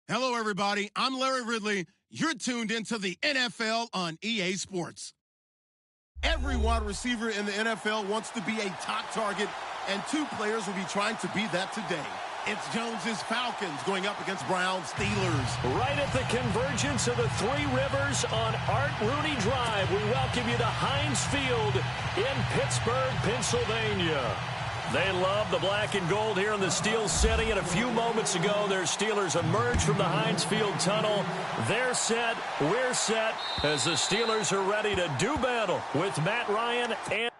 Hello, everybody. I'm Larry Ridley. You're tuned into the NFL on EA Sports. Every wide receiver in the NFL wants to be a top target, and two players will be trying to be that today. It's Jones's Falcons going up against Brown's Steelers. Right at the convergence of the Three Rivers on Art Rooney Drive, we welcome you to Heinz Field in Pittsburgh, Pennsylvania. They love the black and gold here in the Steel City, and a few moments ago, their Steelers emerged from the Heinz Field tunnel. They're set, we're set, as the Steelers are ready to do battle with Matt Ryan and...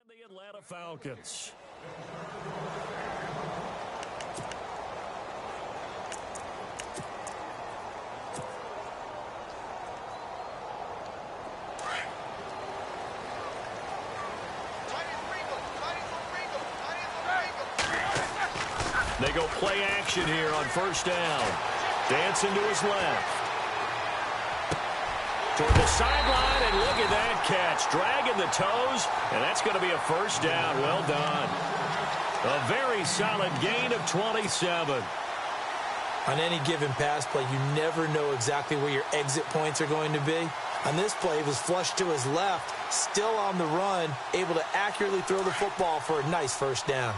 the Atlanta Falcons. They go play action here on first down. Dancing to his left. Toward the sideline, and look at that catch. Dragging the toes, and that's going to be a first down. Well done. A very solid gain of 27. On any given pass play, you never know exactly where your exit points are going to be. On this play, he was flushed to his left, still on the run, able to accurately throw the football for a nice first down.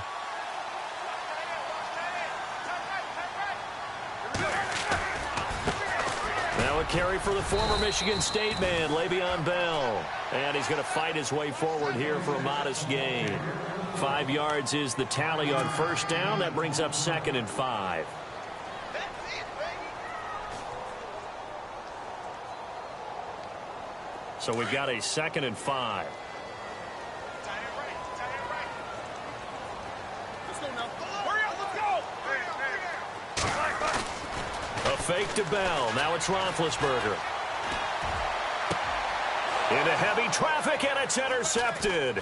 Carry for the former Michigan State man, Le'Veon Bell. And he's going to fight his way forward here for a modest gain. 5 yards is the tally on first down. That brings up 2nd and 5. So we've got a 2nd and 5. Fake to Bell. Now it's Roethlisberger. Into heavy traffic, and it's intercepted.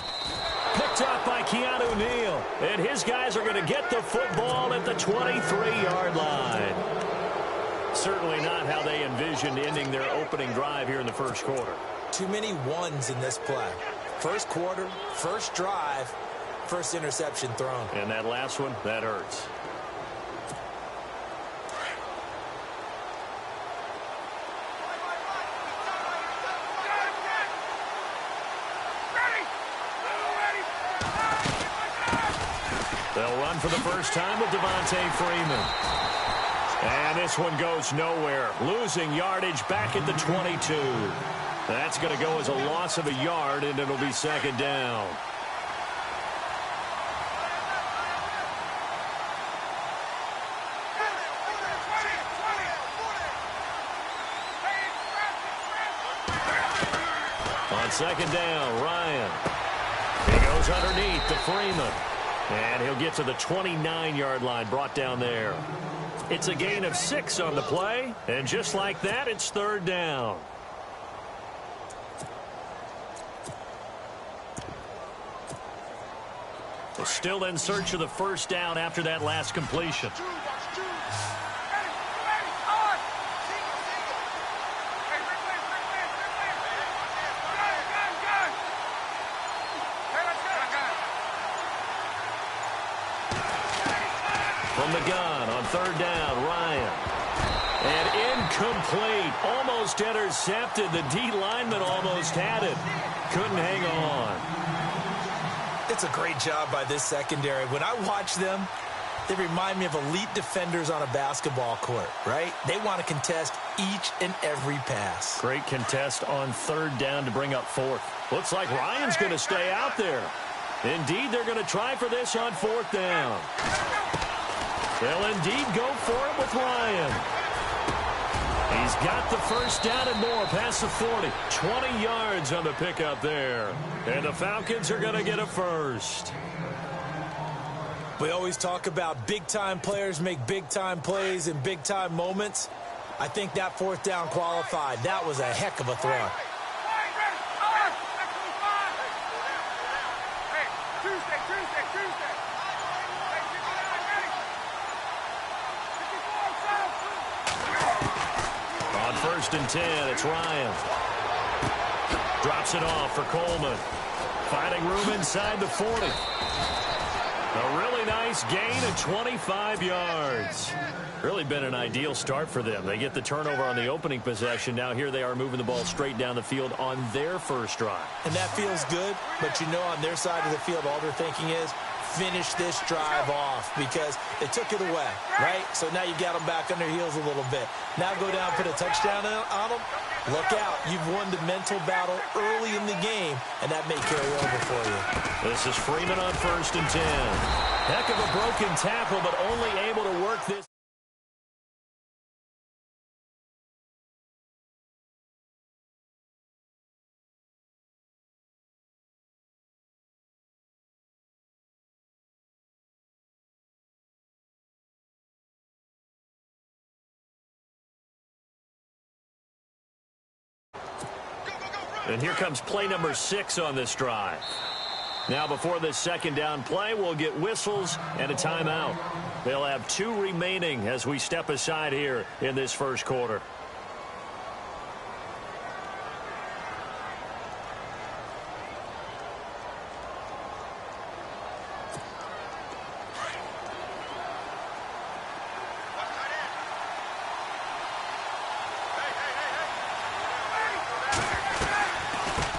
Picked up by Keanu Neal. And his guys are going to get the football at the 23-yard line. Certainly not how they envisioned ending their opening drive here in the first quarter. Too many ones in this play. First quarter, first drive, first interception thrown. And that last one, that hurts. They'll run for the first time with Devontae Freeman. And this one goes nowhere. Losing yardage back at the 22. That's going to go as a loss of a yard, and it'll be 2nd down. On 2nd down, Ryan. He goes underneath to Freeman. And he'll get to the 29-yard line, brought down there. It's a gain of 6 on the play, and just like that, it's 3rd down. They're still in search of the first down after that last completion. From the gun on 3rd down, Ryan. And incomplete. Almost intercepted. The D lineman almost had it. Couldn't hang on. It's a great job by this secondary. When I watch them, they remind me of elite defenders on a basketball court, right? They want to contest each and every pass. Great contest on 3rd down to bring up 4th. Looks like Ryan's going to stay out there. Indeed, they're going to try for this on 4th down. They'll indeed go for it with Ryan. He's got the first down and more past the 40. 20 yards on the pickup there. And the Falcons are going to get a first. We always talk about big-time players make big-time plays in big-time moments. I think that fourth down qualified. That was a heck of a throw. On 1st and 10, it's Ryan. Drops it off for Coleman. Finding room inside the 40. A really nice gain of 25 yards. Really been an ideal start for them. They get the turnover on the opening possession. Now here they are moving the ball straight down the field on their first drive. And that feels good, but you know on their side of the field all they're thinking is finish this drive off because they took it away, right? So now you got them back on their heels a little bit. Now go down, put a touchdown on them. Look out. You've won the mental battle early in the game, and that may carry over for you. This is Freeman on 1st and 10. Heck of a broken tackle, but only able to work this. And here comes play number 6 on this drive. Now before this second down play, we'll get whistles and a timeout. They'll have 2 remaining as we step aside here in this first quarter.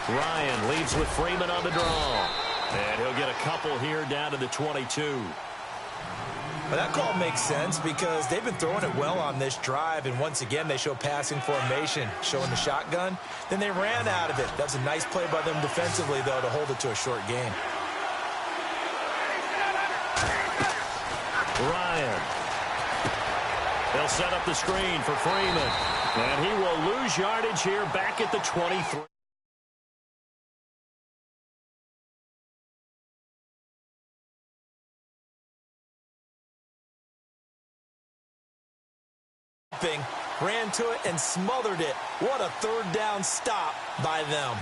Ryan leads with Freeman on the draw. And he'll get a couple here down to the 22. Well, that call makes sense because they've been throwing it well on this drive, and once again they show passing formation, showing the shotgun. Then they ran out of it. That's a nice play by them defensively, though, to hold it to a short gain. Ryan. They'll set up the screen for Freeman. And he will lose yardage here back at the 23. Ran to it and smothered it. What a third down stop by them.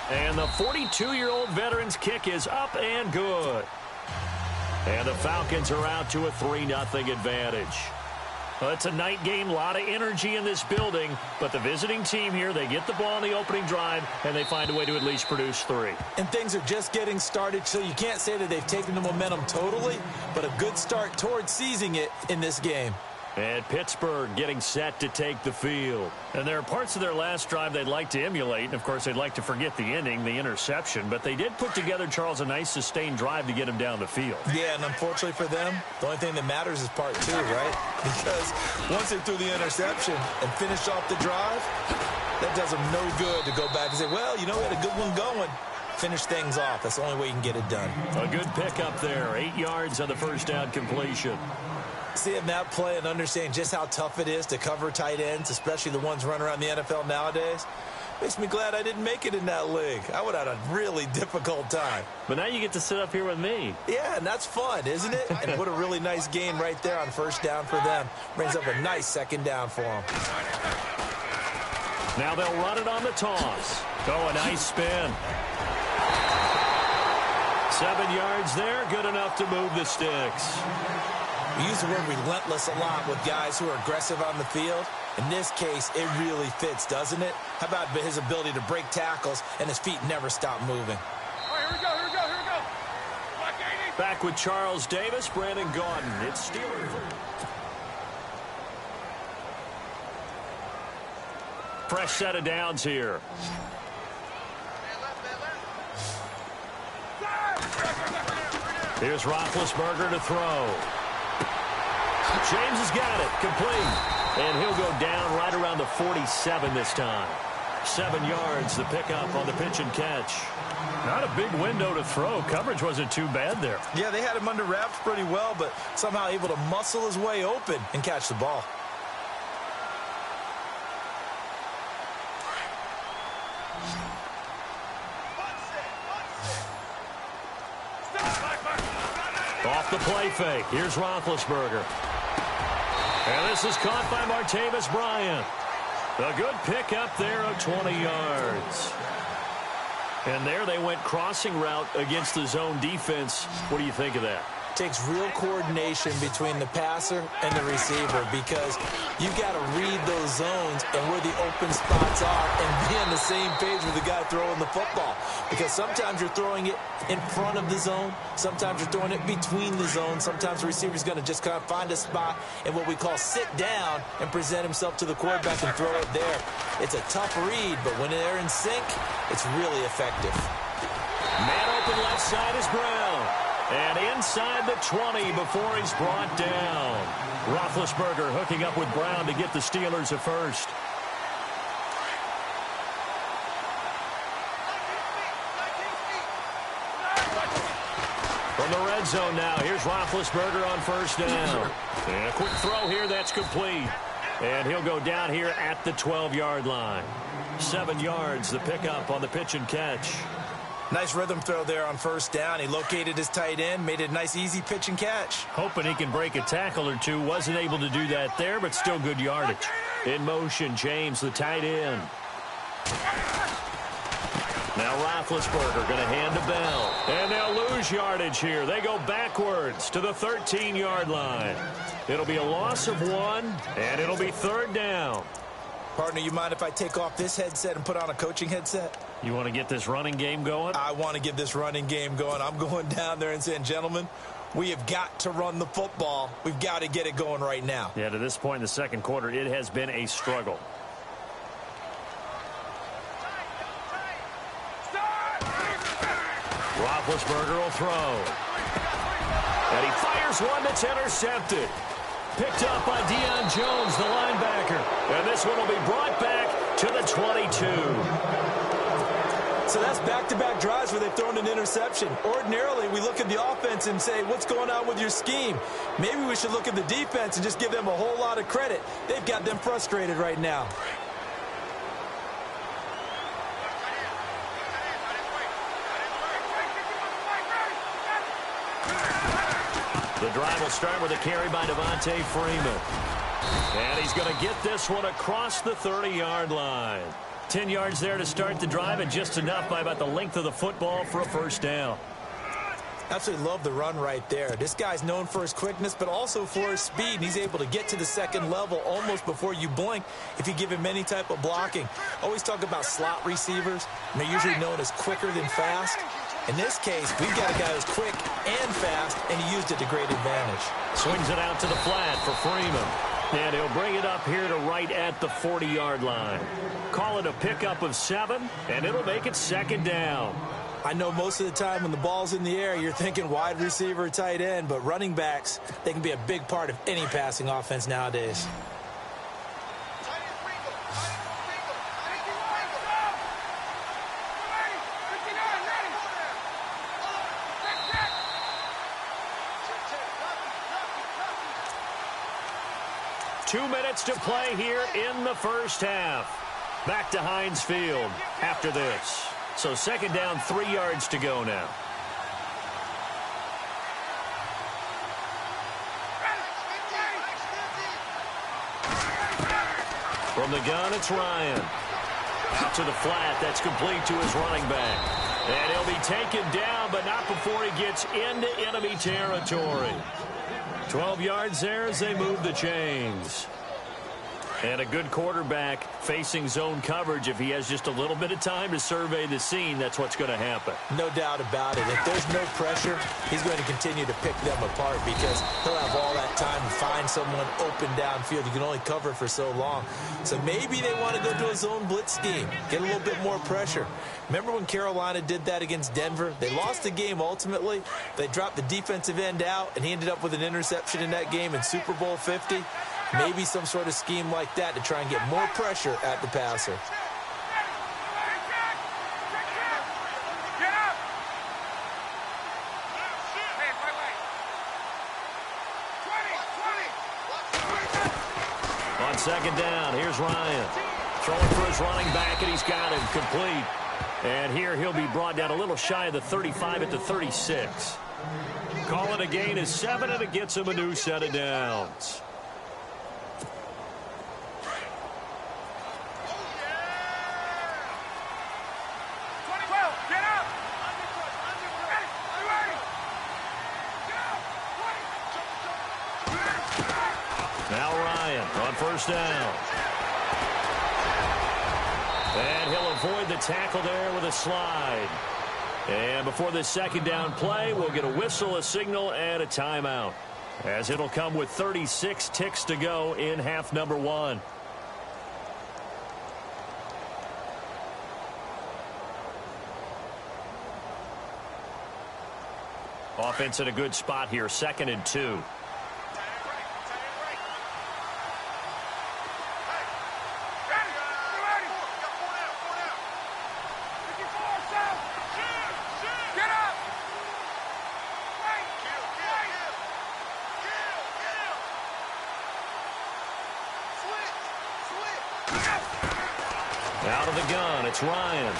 And the 42-year-old veteran's kick is up and good. And the Falcons are out to a 3-0 advantage. Well, it's a night game, a lot of energy in this building, but the visiting team here, they get the ball on the opening drive, and they find a way to at least produce 3. And things are just getting started, so you can't say that they've taken the momentum totally, but a good start towards seizing it in this game. And Pittsburgh getting set to take the field. And there are parts of their last drive they'd like to emulate. And, of course, they'd like to forget the ending, the interception. But they did put together, Charles, a nice sustained drive to get him down the field. Yeah, and unfortunately for them, the only thing that matters is part 2, right? Because once they threw the interception and finished off the drive, that does them no good to go back and say, well, you know, we had a good one going. Finish things off. That's the only way you can get it done. A good pickup there. 8 yards on the first down completion. Seeing that play and understanding just how tough it is to cover tight ends, especially the ones running around the NFL nowadays, makes me glad I didn't make it in that league. I would have had a really difficult time. But now you get to sit up here with me. Yeah, and that's fun, isn't it? And what a really nice gain right there on first down for them. Brings up a nice second down for them. Now they'll run it on the toss. Oh, a nice spin. 7 yards there, good enough to move the sticks. We use the word relentless a lot with guys who are aggressive on the field. In this case, it really fits, doesn't it? How about his ability to break tackles and his feet never stop moving? All right, here we go. Back with Charles Davis, Brandon Gaudin. It's Steelers. Fresh set of downs here. Here's Roethlisberger to throw. James has got it, complete. And he'll go down right around the 47 this time. 7 yards, the pickup on the pitch and catch. Not a big window to throw. Coverage wasn't too bad there. Yeah, they had him under wraps pretty well, but somehow able to muscle his way open and catch the ball. Off off the play fake. Here's Roethlisberger. And this is caught by Martavis Bryant. A good pickup there of 20 yards. And there they went crossing route against the zone defense. What do you think of that? Takes real coordination between the passer and the receiver because you got to read those zones and where the open spots are and be on the same page with the guy throwing the football. Because sometimes you're throwing it in front of the zone. Sometimes you're throwing it between the zones. Sometimes the receiver's going to just kind of find a spot and what we call sit down and present himself to the quarterback and throw it there. It's a tough read, but when they're in sync, it's really effective. Man open left side is Brown. And inside the 20 before he's brought down. Roethlisberger hooking up with Brown to get the Steelers a first. From the red zone now, here's Roethlisberger on first down. And a quick throw here, that's complete. And he'll go down here at the 12-yard line. 7 yards, the pickup on the pitch and catch. Nice rhythm throw there on first down. He located his tight end, made it a nice, easy pitch and catch. Hoping he can break a tackle or two. Wasn't able to do that there, but still good yardage. In motion, James, the tight end. Now Roethlisberger going to hand to Bell. And they'll lose yardage here. They go backwards to the 13-yard line. It'll be a loss of 1, and it'll be third down. Partner, you mind if I take off this headset and put on a coaching headset? You want to get this running game going? I want to get this running game going. I'm going down there and saying, gentlemen, we have got to run the football. We've got to get it going right now. Yeah, to this point in the second quarter, it has been a struggle. Roethlisberger will throw. And he fires one that's intercepted. Picked up by Deion Jones, the linebacker. And this one will be brought back to the 22. So that's back-to-back drives where they've thrown an interception. Ordinarily, we look at the offense and say, what's going on with your scheme? Maybe we should look at the defense and just give them a whole lot of credit. They've got them frustrated right now. The drive will start with a carry by Devontae Freeman. And he's going to get this one across the 30-yard line. 10 yards there to start the drive, and just enough by about the length of the football for a first down. Absolutely love the run right there. This guy's known for his quickness, but also for his speed. And he's able to get to the second level almost before you blink if you give him any type of blocking. Always talk about slot receivers, and they're usually known as quicker than fast. In this case, we've got a guy who's quick and fast, and he used it to great advantage. Swings it out to the flat for Freeman. And he'll bring it up here to right at the 40-yard line. Call it a pickup of 7, and it'll make it second down. I know most of the time when the ball's in the air, you're thinking wide receiver, tight end, but running backs, they can be a big part of any passing offense nowadays. Two minutes to play here in the first half. Back to Heinz Field after this. So second down, 3 yards to go now. From the gun, it's Ryan. Out to the flat. That's complete to his running back. And he'll be taken down, but not before he gets into enemy territory. 12 yards there as they move the chains. And a good quarterback facing zone coverage. If he has just a little bit of time to survey the scene, that's what's going to happen. No doubt about it. If there's no pressure, he's going to continue to pick them apart because he'll have all that time to find someone open downfield. You can only cover for so long. So maybe they want to go to a zone blitz scheme, get a little bit more pressure. Remember when Carolina did that against Denver? They lost the game ultimately. They dropped the defensive end out, and he ended up with an interception in that game in Super Bowl 50. Maybe some sort of scheme like that to try and get more pressure at the passer. On second down, here's Ryan. Throwing for his running back, and he's got him complete. And here he'll be brought down a little shy of the 35 at the 36. Call it a gain of 7, and it gets him a new set of downs. Now Ryan on first down. And he'll avoid the tackle there with a slide. And before this second down play, we'll get a whistle, a signal, and a timeout, as it'll come with 36 ticks to go in half number 1. Offense in a good spot here, 2nd and 2. Out of the gun, it's Ryan.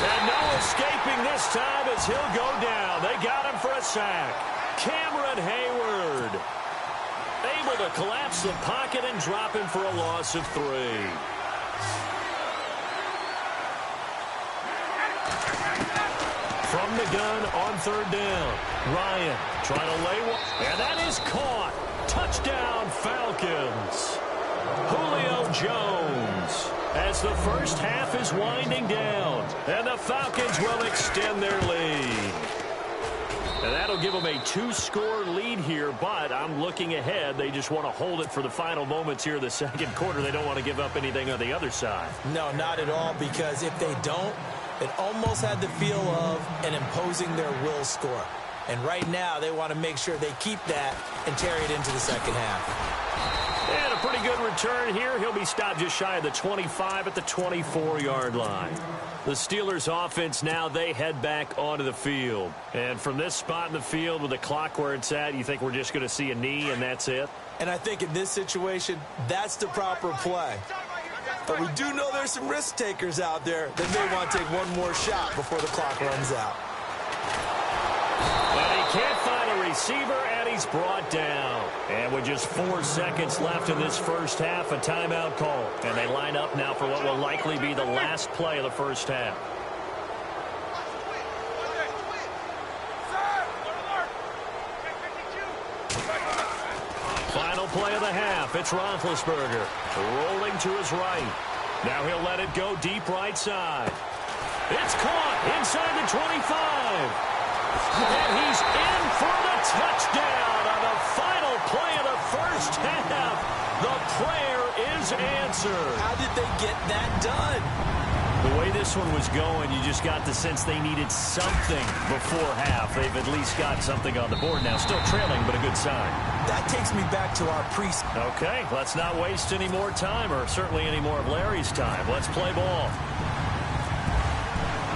And no escaping this time as he'll go down. They got him for a sack. Cameron Hayward able to collapse the pocket and drop him for a loss of 3. From the gun on 3rd down. Ryan trying to lay one. And that is caught. Touchdown, Falcons. Julio Jones, as the first half is winding down, and the Falcons will extend their lead. And that'll give them a 2-score lead here, but I'm looking ahead. They just want to hold it for the final moments here in the second quarter. They don't want to give up anything on the other side. No, not at all, because if they don't, it almost had the feel of an imposing their will score. And right now, they want to make sure they keep that and carry it into the second half. And a pretty good return here. He'll be stopped just shy of the 25 at the 24-yard line. The Steelers offense now, they head back onto the field. And from this spot in the field with the clock where it's at, you think we're just going to see a knee and that's it? And I think in this situation, that's the proper play. But we do know there's some risk takers out there that may want to take one more shot before the clock runs out. But he can't find a receiver, and he's brought down. And with just 4 seconds left in this first half, a timeout call. And they line up now for what will likely be the last play of the first half. Final play of the half. It's Roethlisberger rolling to his right. Now he'll let it go deep right side. It's caught inside the 25. And he's in for the touchdown on the final play of the first half. The prayer is answered. How did they get that done? The way this one was going, you just got the sense they needed something before half. They've at least got something on the board now. Still trailing, but a good sign. That takes me back to our pre. Okay, let's not waste any more time, or certainly any more of Larry's time. Let's play ball.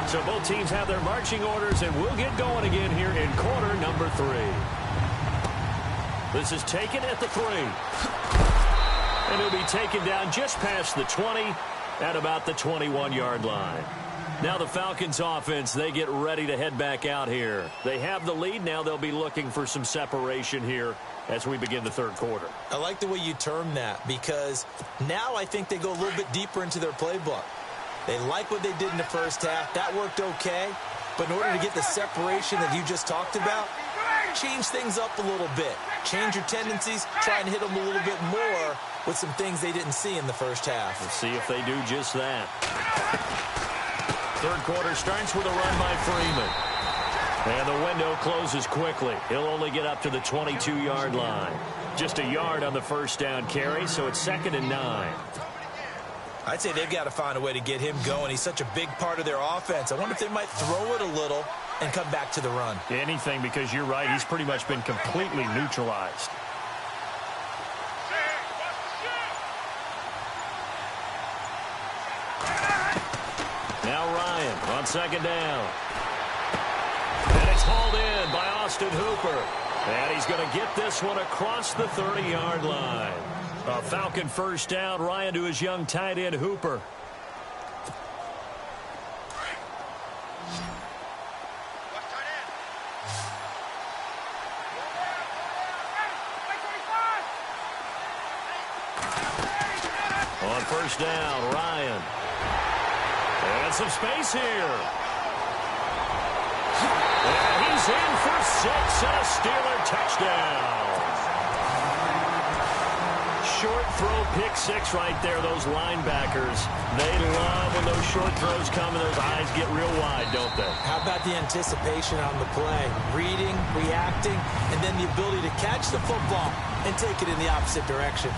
So both teams have their marching orders, and we'll get going again here in quarter number 3. This is taken at the 3. And he'll be taken down just past the 20 at about the 21-yard line. Now the Falcons offense, they get ready to head back out here. They have the lead. Now they'll be looking for some separation here as we begin the third quarter. I like the way you term that, because now I think they go a little bit deeper into their playbook. They like what they did in the first half. That worked okay. But in order to get the separation that you just talked about, change things up a little bit. Change your tendencies. Try and hit them a little bit more with some things they didn't see in the first half. We'll see if they do just that. Third quarter starts with a run by Freeman. And the window closes quickly. He'll only get up to the 22-yard line. Just a yard on the first down carry, so it's 2nd and 9. I'd say they've got to find a way to get him going. He's such a big part of their offense. I wonder if they might throw it a little and come back to the run. Anything, because you're right. He's pretty much been completely neutralized. Now Ryan on 2nd down. And it's hauled in by Austin Hooper. And he's going to get this one across the 30-yard line. A Falcon first down. Ryan to his young tight end, Hooper. On first down, Ryan. And some space here. And he's in for 6 and a Steeler touchdown. Short throw, pick 6 right there, those linebackers. They love when those short throws come and those eyes get real wide, don't they? How about the anticipation on the play? Reading, reacting, and then the ability to catch the football and take it in the opposite direction.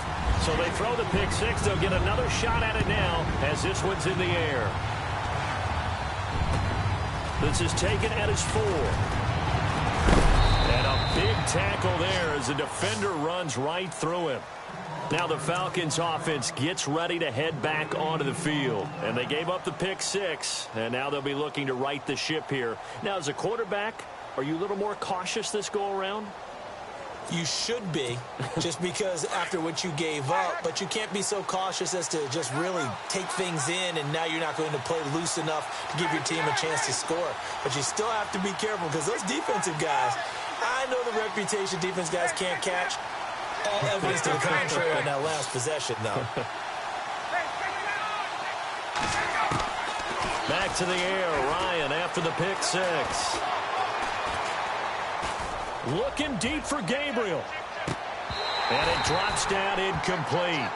So they throw the pick 6. They'll get another shot at it now as this one's in the air. This is taken at his 4. And a big tackle there as the defender runs right through him. Now the Falcons offense gets ready to head back onto the field. And they gave up the pick 6, and now they'll be looking to right the ship here. Now, as a quarterback, are you a little more cautious this go-around? You should be, just because after what you gave up, but you can't be so cautious as to just really take things in, and now you're not going to play loose enough to give your team a chance to score. But you still have to be careful because those defensive guys, I know the reputation defense guys can't catch. All evidence to the contrary on that last possession, though. Back to the air, Ryan after the pick 6. Looking deep for Gabriel. And it drops down incomplete.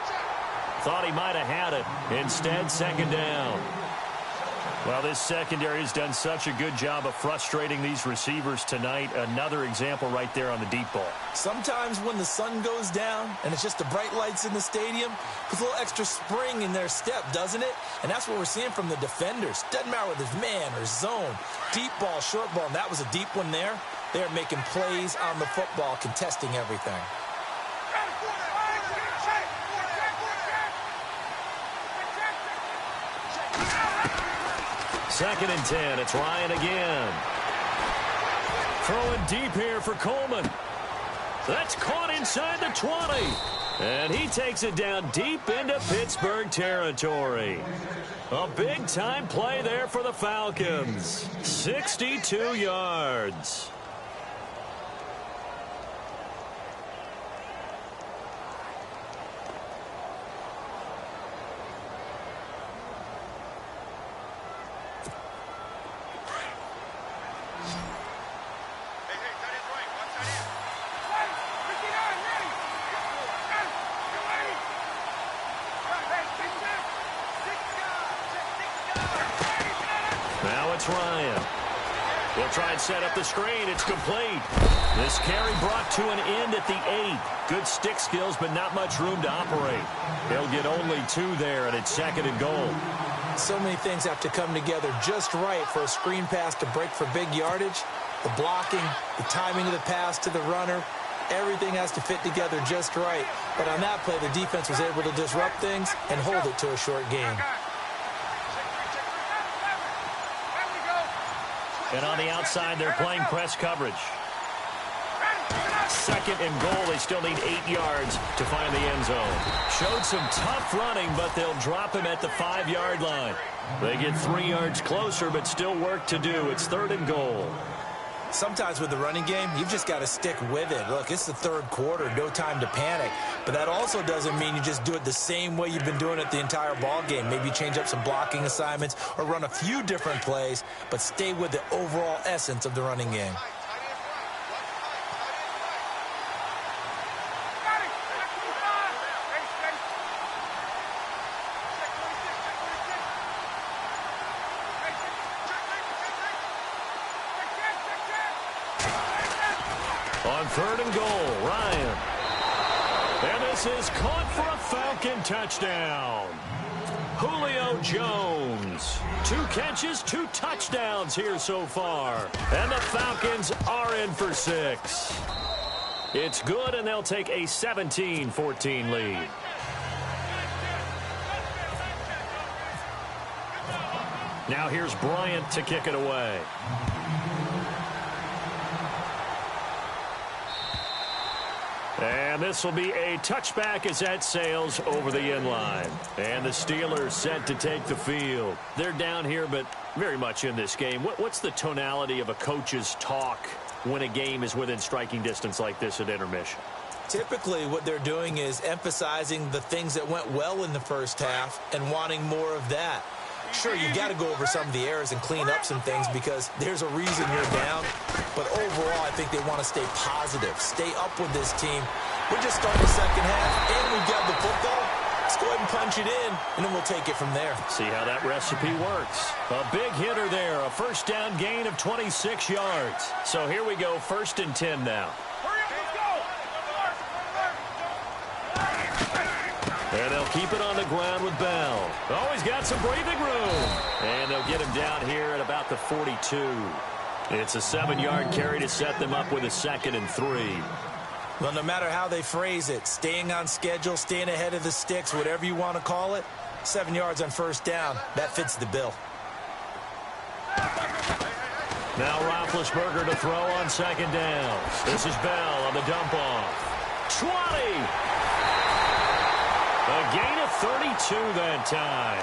Thought he might have had it. Instead, second down. Well, this secondary has done such a good job of frustrating these receivers tonight. Another example right there on the deep ball. Sometimes when the sun goes down and it's just the bright lights in the stadium, puts a little extra spring in their step, doesn't it? And that's what we're seeing from the defenders. Doesn't matter whether it's man or zone, deep ball, short ball, and that was a deep one there. They're making plays on the football, contesting everything. Second and 10. It's Ryan again. Throwing deep here for Coleman. That's caught inside the 20. And he takes it down deep into Pittsburgh territory. A big-time play there for the Falcons. 62 yards. Ryan. He'll try and set up the screen. It's complete. This carry brought to an end at the 8. Good stick skills, but not much room to operate. They'll get only 2 there, and it's second and goal. So many things have to come together just right for a screen pass to break for big yardage. The blocking, the timing of the pass to the runner, everything has to fit together just right. But on that play, the defense was able to disrupt things and hold it to a short game. And on the outside, they're playing press coverage. Second and goal. They still need 8 yards to find the end zone. Showed some tough running, but they'll drop him at the 5-yard line. They get 3 yards closer, but still work to do. It's third and goal. Sometimes with the running game, you've just got to stick with it. Look, it's the third quarter, no time to panic. But that also doesn't mean you just do it the same way you've been doing it the entire ball game. Maybe change up some blocking assignments or run a few different plays, but stay with the overall essence of the running game. On third and goal, Ryan. And this is caught for a Falcon touchdown. Julio Jones. 2 catches, 2 touchdowns here so far. And the Falcons are in for 6. It's good, and they'll take a 17-14 lead. Now here's Bryant to kick it away. And this will be a touchback as that sails over the end line. And the Steelers set to take the field. They're down here, but very much in this game. What's the tonality of a coach's talk when a game is within striking distance like this at intermission? Typically, what they're doing is emphasizing the things that went well in the first half and wanting more of that. Sure, you got to go over some of the errors and clean up some things because there's a reason you're down. But overall, I think they want to stay positive, stay up with this team. We're just starting the second half, and we've got the football. Let's go ahead and punch it in, and then we'll take it from there. See how that recipe works. A big hitter there, a first down gain of 26 yards. So here we go, 1st and 10 now. And they'll keep it on the ground with Bell. Oh, he's got some breathing room. And they'll get him down here at about the 42. It's a 7-yard carry to set them up with a 2nd and 3. Well, no matter how they phrase it, staying on schedule, staying ahead of the sticks, whatever you want to call it, 7 yards on first down, that fits the bill. Now Roethlisberger to throw on 2nd down. This is Bell on the dump off. 20! A gain of 32 that time.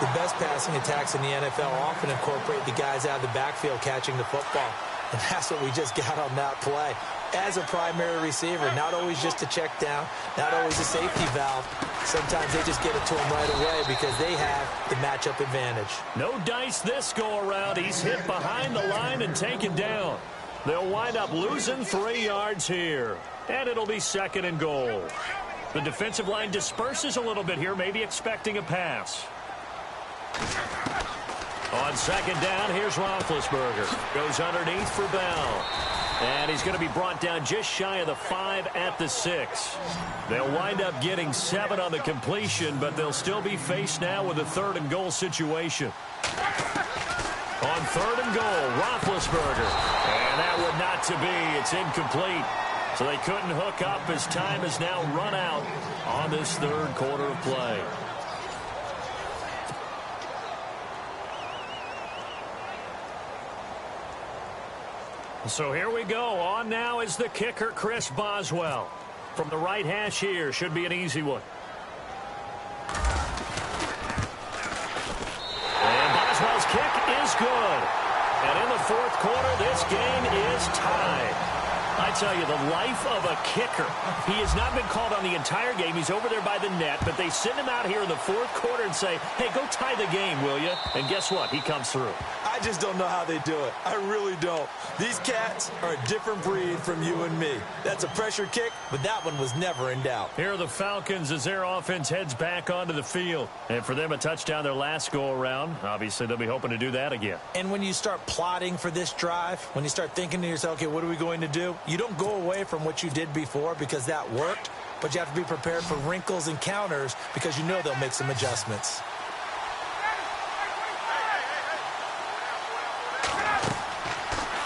The best passing attacks in the NFL often incorporate the guys out of the backfield catching the football. And that's what we just got on that play. As a primary receiver, not always just a check down, not always a safety valve. Sometimes they just get it to him right away because they have the matchup advantage. No dice this go around. He's hit behind the line and taken down. They'll wind up losing 3 yards here. And it'll be 2nd and goal. The defensive line disperses a little bit here, maybe expecting a pass. On 2nd down, here's Roethlisberger. Goes underneath for Bell. And he's going to be brought down just shy of the 5 at the 6. They'll wind up getting 7 on the completion, but they'll still be faced now with a 3rd and goal situation. On 3rd and goal, Roethlisberger. And that would not to be. It's incomplete. So they couldn't hook up as time has now run out on this 3rd quarter of play. So here we go. On now is the kicker, Chris Boswell. From the right hash here, should be an easy one. And Boswell's kick is good. And in the 4th quarter, this game is tied. I tell you, the life of a kicker. He has not been called on the entire game. He's over there by the net, but they send him out here in the 4th quarter and say, hey, go tie the game, will you? And guess what? He comes through. I just don't know how they do it. I really don't. These cats are a different breed from you and me. That's a pressure kick, but that one was never in doubt. Here are the Falcons as their offense heads back onto the field. And for them, a touchdown their last go-around. Obviously, they'll be hoping to do that again. And when you start plotting for this drive, when you start thinking to yourself, okay, what are we going to do? You don't go away from what you did before because that worked, but you have to be prepared for wrinkles and counters because you know they'll make some adjustments.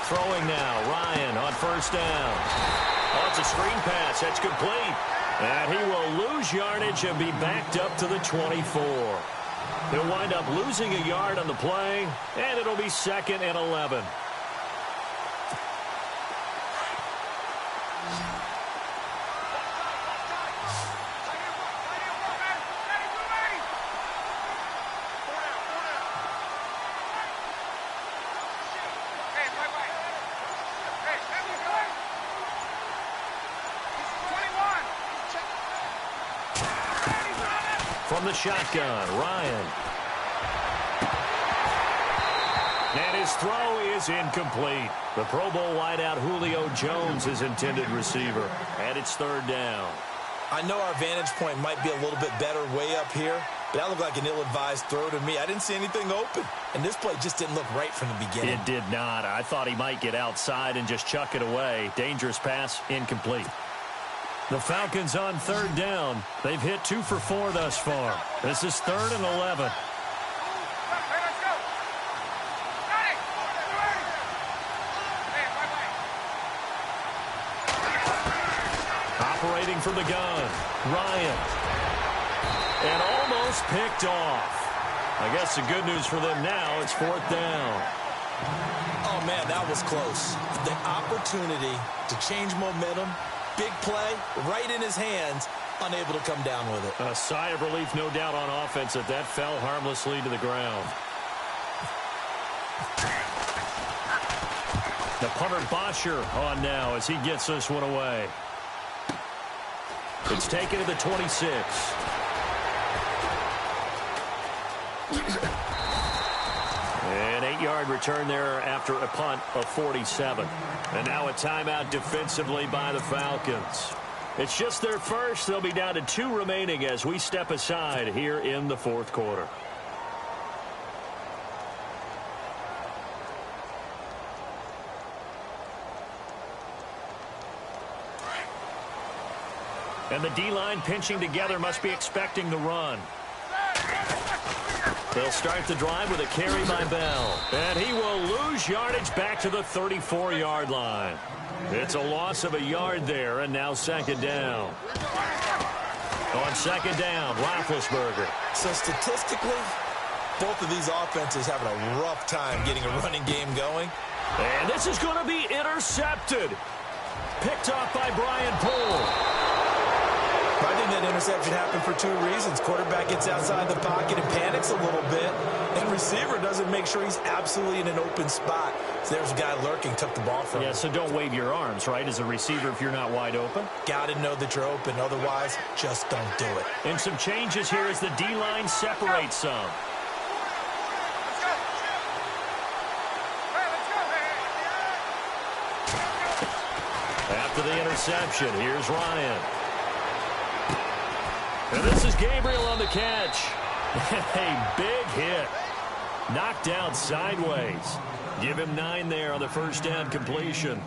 Throwing now, Ryan on 1st down. Oh, it's a screen pass. That's complete. And he will lose yardage and be backed up to the 24. He'll wind up losing a yard on the play, and it'll be 2nd and 11. From the shotgun, Ryan. And his throw is incomplete. The Pro Bowl wideout Julio Jones is intended receiver. And it's 3rd down. I know our vantage point might be a little bit better way up here, but that looked like an ill-advised throw to me. I didn't see anything open. And this play just didn't look right from the beginning. It did not. I thought he might get outside and just chuck it away. Dangerous pass, incomplete. The Falcons on 3rd down. They've hit 2 for 4 thus far. This is 3rd and 11. Operating from the gun, Ryan. And almost picked off. I guess the good news for them now, it's 4th down. Oh, man, that was close. The opportunity to change momentum, big play, right in his hands, unable to come down with it. A sigh of relief, no doubt, on offense that fell harmlessly to the ground. The punter Bosher on now as he gets this one away. It's taken to the 26. An 8-yard return there after a punt of 47. And now a timeout defensively by the Falcons. It's just their first. They'll be down to 2 remaining as we step aside here in the fourth quarter. And the D-line pinching together, must be expecting the run. They'll start the drive with a carry by Bell. And he will lose yardage back to the 34-yard line. It's a loss of a yard there, and now second down. On second down, Roethlisberger. So statistically, both of these offenses having a rough time getting a running game going. And this is going to be intercepted. Picked off by Brian Poole. I think that interception happened for 2 reasons. Quarterback gets outside the pocket and panics a little bit. And receiver doesn't make sure he's absolutely in an open spot. So there's a guy lurking, took the ball from him. Yeah, so don't wave your arms, right, as a receiver if you're not wide open. Got to know that you're open. Otherwise, just don't do it. And some changes here as the D-line separates some. After the interception, here's Ryan. And this is Gabriel on the catch. A big hit. Knocked out sideways. Give him 9 there on the first down completion.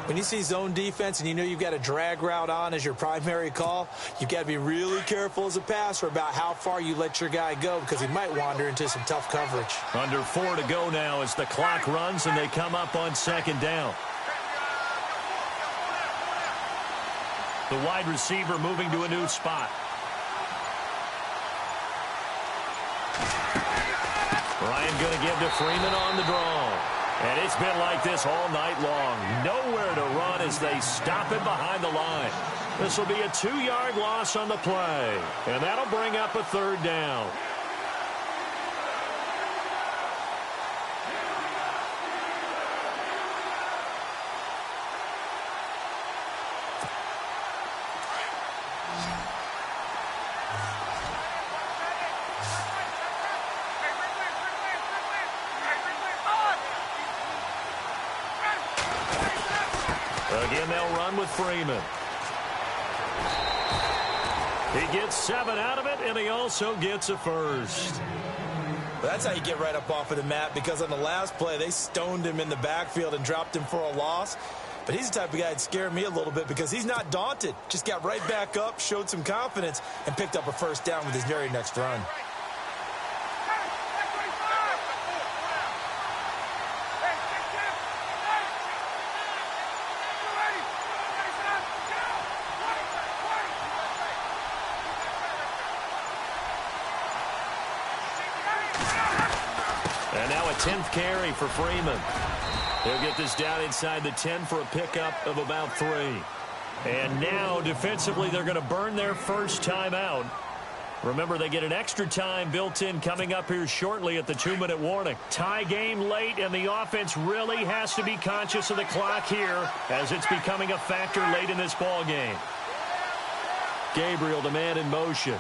When you see zone defense and you know you've got a drag route on as your primary call, you've got to be really careful as a passer about how far you let your guy go because he might wander into some tough coverage. Under 4 to go now as the clock runs and they come up on second down. The wide receiver moving to a new spot. Ryan going to give to Freeman on the draw. And it's been like this all night long. Nowhere to run as they stop him behind the line. This will be a 2-yard loss on the play. And that'll bring up a third down. Again, they'll run with Freeman. He gets 7 out of it, and he also gets a first. That's how you get right up off of the mat, because on the last play, they stoned him in the backfield and dropped him for a loss. But he's the type of guy that scared me a little bit because he's not daunted. Just got right back up, showed some confidence, and picked up a first down with his very next run. And now a 10th carry for Freeman. He'll get this down inside the 10 for a pickup of about 3. And now, defensively, they're going to burn their first timeout. Remember, they get an extra time built in coming up here shortly at the 2-minute warning. Tie game late, and the offense really has to be conscious of the clock here as it's becoming a factor late in this ball game. Gabriel, the man in motion.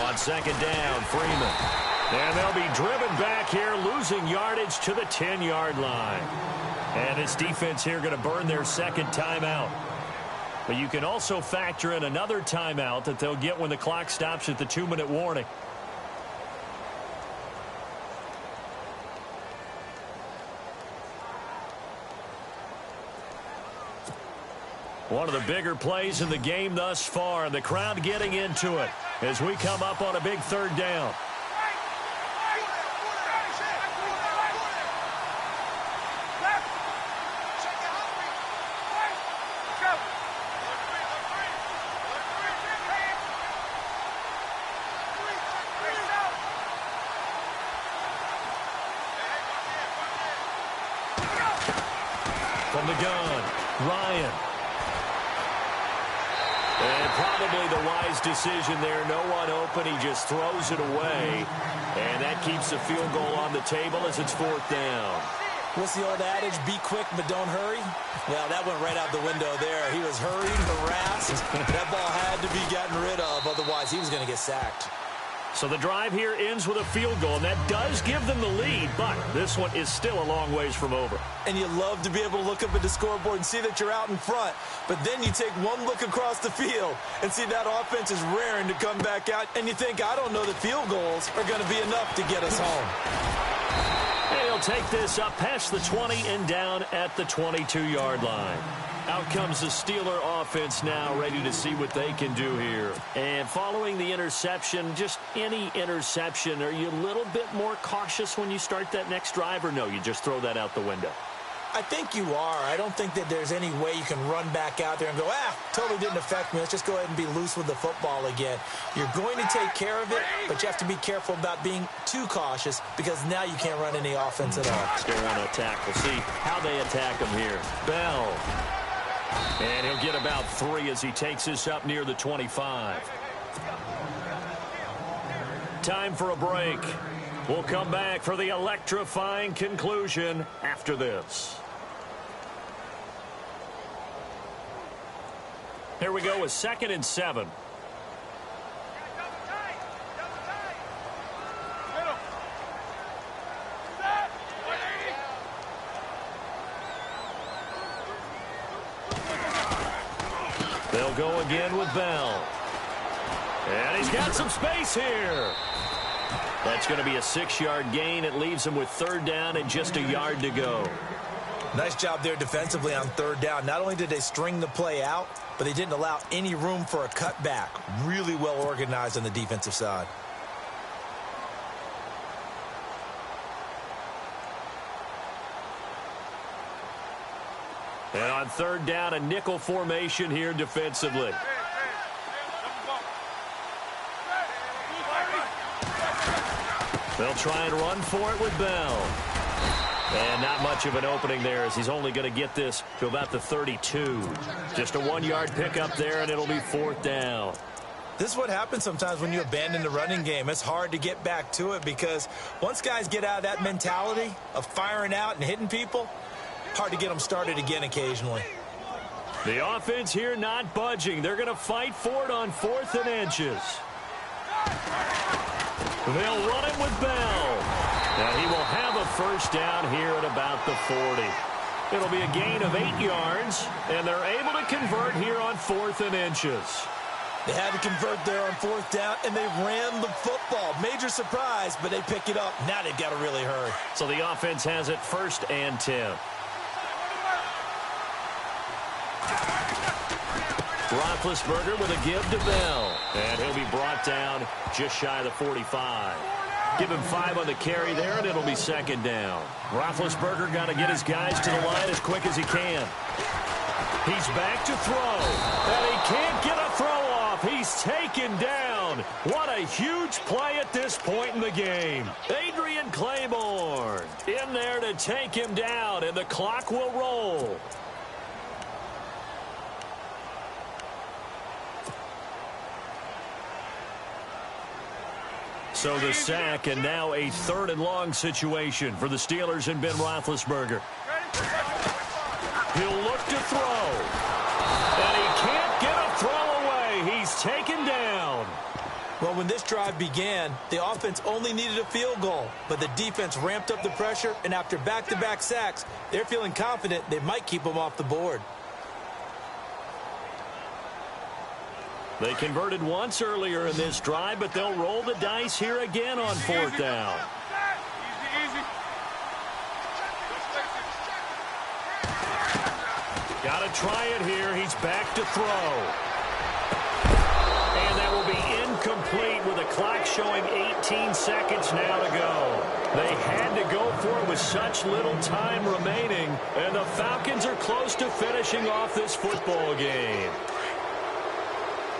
On second down, Freeman. And they'll be driven back here, losing yardage to the 10-yard line. And this defense here going to burn their second timeout. But you can also factor in another timeout that they'll get when the clock stops at the 2-minute warning. One of the bigger plays in the game thus far, and the crowd getting into it as we come up on a big third down. From the gun, Ryan. And probably the wise decision there. No one open. He just throws it away. And that keeps the field goal on the table as it's 4th down. What's the old adage? Be quick, but don't hurry? Well, that went right out the window there. He was hurried, harassed. That ball had to be gotten rid of, otherwise he was going to get sacked. So the drive here ends with a field goal, and that does give them the lead, but this one is still a long ways from over. And you love to be able to look up at the scoreboard and see that you're out in front, but then you take one look across the field and see that offense is raring to come back out, and you think, I don't know that field goals are going to be enough to get us home. And he'll take this up past the 20 and down at the 22-yard line. Out comes the Steeler offense now, ready to see what they can do here. And following the interception, just any interception, are you a little bit more cautious when you start that next drive, or no, you just throw that out the window? I think you are. I don't think that there's any way you can run back out there and go, totally didn't affect me. Let's just go ahead and be loose with the football again. You're going to take care of it, but you have to be careful about being too cautious because now you can't run any offense at all. Still want to attack. We'll see how they attack him here. Bell. And he'll get about 3 as he takes this up near the 25. Time for a break. We'll come back for the electrifying conclusion after this. Here we go with 2nd and 7. They'll go again with Bell. And he's got some space here. That's going to be a 6-yard gain. It leaves him with 3rd down and just a yard to go. Nice job there defensively on 3rd down. Not only did they string the play out, but they didn't allow any room for a cutback. Really well organized on the defensive side. And on 3rd down, a nickel formation here defensively. They'll try and run for it with Bell. And not much of an opening there as he's only going to get this to about the 32. Just a 1-yard pickup there, and it'll be 4th down. This is what happens sometimes when you abandon the running game. It's hard to get back to it because once guys get out of that mentality of firing out and hitting people, hard to get them started again occasionally. The offense here not budging. They're going to fight for it on 4th and inches. They'll run it with Bell. Now he will have a 1st down here at about the 40. It'll be a gain of 8 yards, and they're able to convert here on 4th and inches. They had to convert there on 4th down, and they ran the football. Major surprise, but they pick it up. Now they've got to really hurry. So the offense has it 1st and 10. Roethlisberger with a give to Bell. And he'll be brought down just shy of the 45. Give him 5 on the carry there, and it'll be 2nd down. Roethlisberger got to get his guys to the line as quick as he can. He's back to throw. And he can't get a throw off. He's taken down. What a huge play at this point in the game. Adrian Claiborne in there to take him down, and the clock will roll. So the sack, and now a 3rd and long situation for the Steelers and Ben Roethlisberger. He'll look to throw. And he can't get a throw away. He's taken down. Well, when this drive began, the offense only needed a field goal, but the defense ramped up the pressure, and after back-to-back sacks, they're feeling confident they might keep them off the board. They converted once earlier in this drive, but they'll roll the dice here again on 4th down. Got to try it here. He's back to throw. And that will be incomplete with the clock showing 18 seconds now to go. They had to go for it with such little time remaining, and the Falcons are close to finishing off this football game.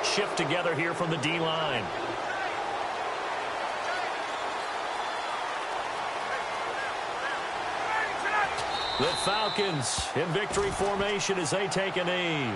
Shift together here from the D-line. The Falcons in victory formation as they take a knee.